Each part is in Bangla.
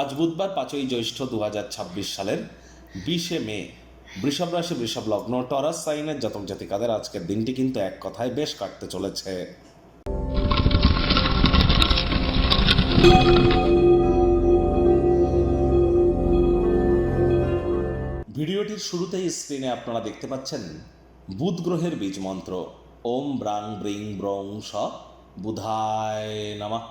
আজ বুধবার 5ই জ্যৈষ্ঠ 2026 সালের 20শে মে বৃষভ রাশি বৃষভ লগ্ন টরাস সাইনের জাতক জাতিকাদের আজকের দিনটি কিন্তু এক কথায় বেশ কাটতে চলেছে। ভিডিওটির শুরুতেই স্ক্রিনে আপনারা দেখতে পাচ্ছেন বুধ গ্রহের বীজ মন্ত্র ওম ব্রাং ব্রিং ব্রং স বুধায় নমঃ।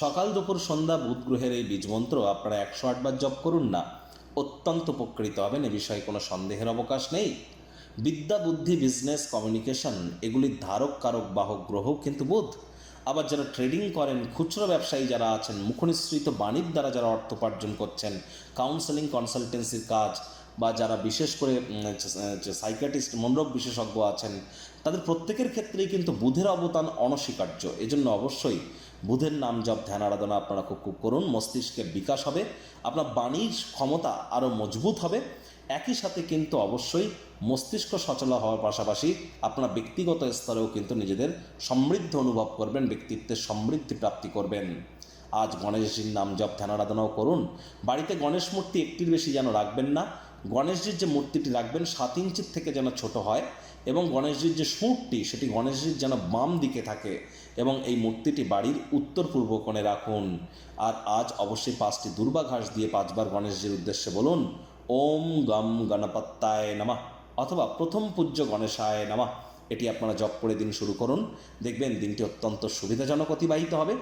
সকাল দুপুর সন্ধ্যা বুধ গ্রহের এই বীজ মন্ত্র আপনারা 108 বার জপ করুন না, অত্যন্ত উপকৃত হবেন, এ বিষয়ে কোনো সন্দেহের অবকাশ নেই। বিদ্যা বুদ্ধি বিজনেস কমিউনিকেশন এগুলির ধারক কারক বাহক গ্রহ কিন্তু বুধ। আবার যারা ট্রেডিং করেন, খুচরো ব্যবসায়ী যারা আছেন, মুখনিসৃত বাণীর দ্বারা যারা অর্থ উপার্জন করছেন, কাউন্সেলিং কনসালটেন্সির কাজ, বা যারা বিশেষ করে সাইকিয়াট্রিস্ট মনরোগ বিশেষজ্ঞ আছেন, তাদের প্রত্যেকের ক্ষেত্রেই কিন্তু বুধের অবদান অনস্বীকার্য। এজন্য অবশ্যই বুধের নাম জপ ধ্যান আরাধনা আপনারা খুব করুন। মস্তিষ্কের বিকাশ হবে, আপনার বাণীর ক্ষমতা আরও মজবুত হবে। একই সাথে কিন্তু অবশ্যই মস্তিষ্ক সচল হওয়ার পাশাপাশি আপনারা ব্যক্তিগত স্তরেও কিন্তু নিজেদের সমৃদ্ধ অনুভব করবেন, ব্যক্তিত্বের সমৃদ্ধি প্রাপ্তি করবেন। আজ গণেশজির নাম জপ ধ্যান আরাধনাও করুন। বাড়িতে গণেশ মূর্তি একটির বেশি যেন রাখবেন না। গণেশজির যে মূর্তিটি রাখবেন 7 ইঞ্চির থেকে যেন ছোট হয়, এবং গণেশজির যে সুরটি সেটি গণেশজির যেন বাম দিকে থাকে, এবং এই মূর্তিটি বাড়ির উত্তর পূর্ব কোণে রাখুন। আর আজ অবশ্যই 5টি দুর্বা ঘাস দিয়ে 5 বার গণেশজির উদ্দেশ্যে বলুন ওম গম গণপত্যায় নমঃ অথবা প্রথম পূজ্য গণেশায় নমঃ। এটি আপনারা জপ করে দিন শুরু করুন, দেখবেন দিনটি অত্যন্ত সুবিধাজনক অতিবাহিত হবে।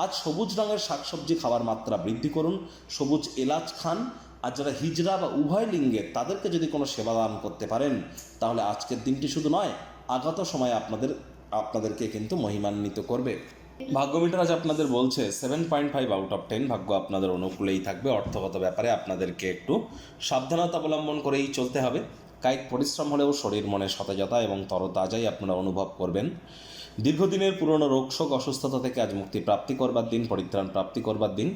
আজ সবুজ রঙের শাকসবজি খাওয়ার মাত্রা বৃদ্ধি করুন, সবুজ এলাচ খান। আর যারা হিজড়া বা উভয় লিঙ্গের, তাদেরকে যদি কোনো সেবা দান করতে পারেন, তাহলে আজকের দিনটি শুধু নয়, আগত সময়ে আপনাদেরকে কিন্তু মহিমান্বিত করবে। ভাগ্য মিটার আজ আপনাদের বলছে 7.5 আউট অফ 10। ভাগ্য আপনাদের অনুকূলেই থাকবে। অর্থগত ব্যাপারে আপনাদেরকে একটু সাবধানতা অবলম্বন করেই চলতে হবে। কায়িক পরিশ্রম হলেও শরীর মনে সতেজতা এবং তরতাজাই আপনারা অনুভব করবেন। দীর্ঘদিনের পুরনো রোগশোক অসুস্থতা থেকে আজ মুক্তি প্রাপ্তি করবার দিন, পরিত্রাণ প্রাপ্তি করবার দিন।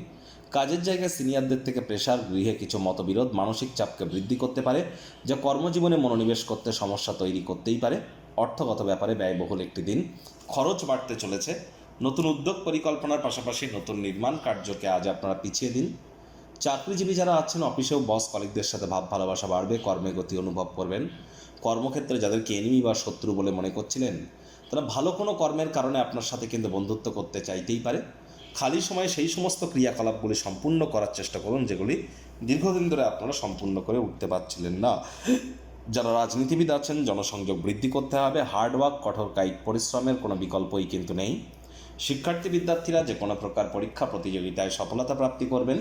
কাজের জায়গায় সিনিয়রদের থেকে প্রেশার, গৃহে কিছু মতবিরোধ মানসিক চাপকে বৃদ্ধি করতে পারে, যা কর্মজীবনে মনোনিবেশ করতে সমস্যা তৈরি করতেই পারে। অর্থগত ব্যাপারে ব্যয়বহুল একটি দিন, খরচ বাড়তে চলেছে। নতুন উদ্যোগ পরিকল্পনার পাশাপাশি নতুন নির্মাণ কার্যকে আজ আপনারা পিছিয়ে দিন। চাকরিজীবী যারা আছেন, অফিসেও বস কলিগদের সাথে ভাব ভালোবাসা বাড়বে, কর্মে গতি অনুভব করবেন। কর্মক্ষেত্রে যাদেরকে এনিমি বা শত্রু বলে মনে করছিলেন, তারা ভালো কোনো কর্মের কারণে আপনার সাথে কিন্তু বন্ধুত্ব করতে চাইতেই পারে। খালি সময়ে সেই সমস্ত ক্রিয়াকলাপগুলি সম্পূর্ণ করার চেষ্টা করুন যেগুলি দীর্ঘদিন ধরে আপনারা সম্পূর্ণ করে উঠতে পারছিলেন না। যারা রাজনীতিবিদ আছেন, জনসংযোগ বৃদ্ধি করতে হবে। হার্ডওয়ার্ক, কঠোর কায়িক পরিশ্রমের কোনো বিকল্পই কিন্তু নেই। শিক্ষার্থী বিদ্যার্থীরা যে কোনো প্রকার পরীক্ষা প্রতিযোগিতায় সফলতা প্রাপ্তি করবেন।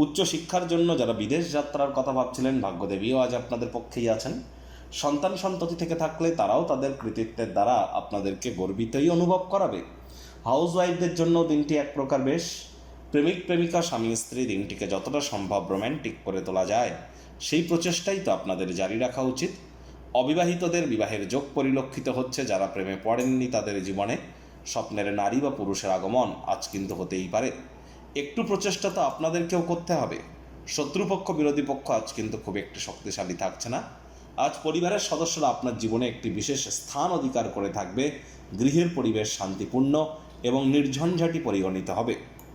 উচ্চশিক্ষার জন্য যারা বিদেশ যাত্রার কথা ভাবছিলেন, ভাগ্যদেবীও আজ আপনাদের পক্ষেই আছেন। সন্তান সন্ততি থেকে থাকলে তারাও তাদের কৃতিত্বের দ্বারা আপনাদেরকে গর্বিতই অনুভব করাবে। হাউসওয়াইফদের জন্য দিনটি এক প্রকার বেশ। প্রেমিক প্রেমিকা স্বামী স্ত্রী দিনটিকে যতটা সম্ভব রোম্যান্টিক করে তোলা যায়, সেই প্রচেষ্টাই তো আপনাদের জারি রাখা উচিত। অবিবাহিতদের বিবাহের যোগ পরিলক্ষিত হচ্ছে। যারা প্রেমে পড়েননি, তাদের জীবনে স্বপ্নের নারী বা পুরুষের আগমন আজ কিন্তু হতেই পারে। একটু প্রচেষ্টা তো আপনাদেরকেও করতে হবে। শত্রুপক্ষ বিরোধী পক্ষ আজ কিন্তু খুব একটু শক্তিশালী থাকছে না। আজ পরিবারের সদস্যরা আপনার জীবনে একটি বিশেষ স্থান অধিকার করে থাকবে। গৃহের পরিবেশ শান্তিপূর্ণ এবং নির্ঝঞ্ঝাটি পরিগণিত হবে।